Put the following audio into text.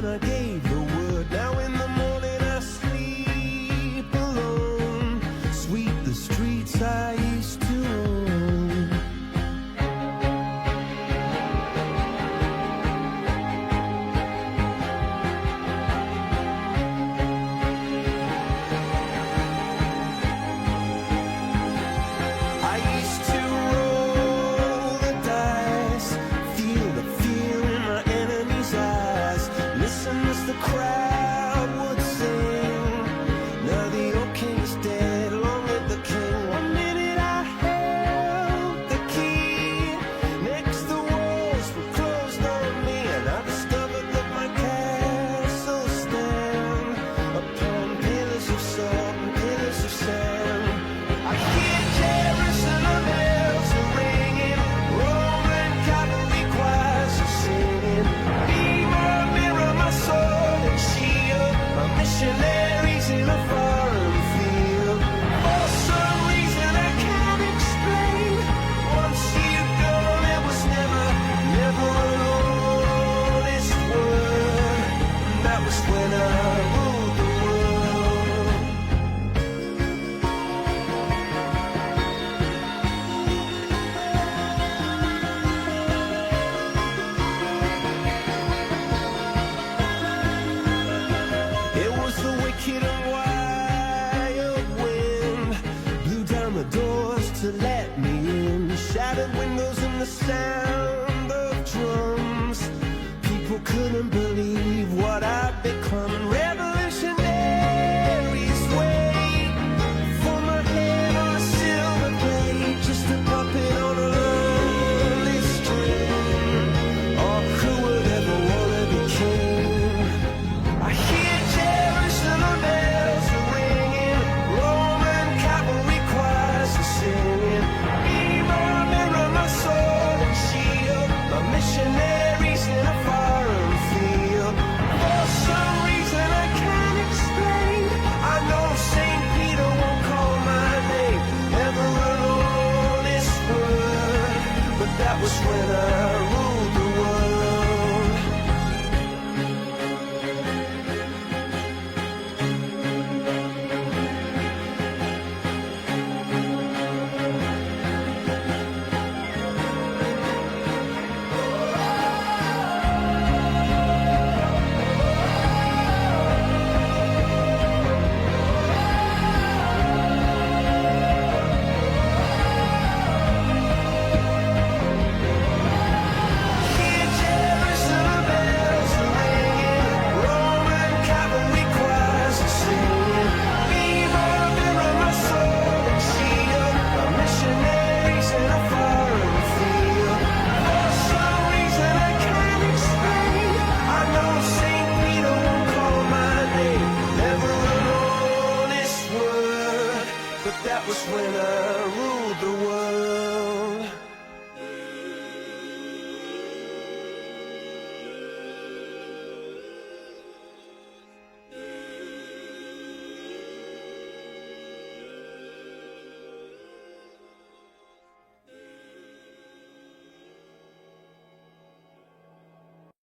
when I gave the word. Now in the morning I sleep alone. Sweep the streets I used to own. I used to roll the dice, feel the fear in my enemy's eyes, listen as the crowd would sing. Now the old king is dead, long live the king. One minute I held the key, next the walls were closed on me, and I discovered that my castle stand upon pillars of salt and pillars of sand. I hear Jerusalem bells are ringing, Roman cavalry choirs are singing. Be my mirror, my sword and shield, my missionaries in a foreign field. For some reason I can't explain, once you've gone it was never, never an honest word. And that was when I ruled the world. It was the wicked and wild wind, blew down the doors to let me in, shattered windows and the sound of drums. People couldn't believe what I'd become. Revolutionaries wait for my head on a silver blade, just a puppet on a lonely string. Oh, who would ever wanna be king? I hear Jerusalem bells are ringing, Roman cavalry choirs are singing. Be my mirror, my sword and shield, my missionaries in a foreign field. For some reason I can't explain, I know St. Peter won't call my name, never an honest word. But that was when I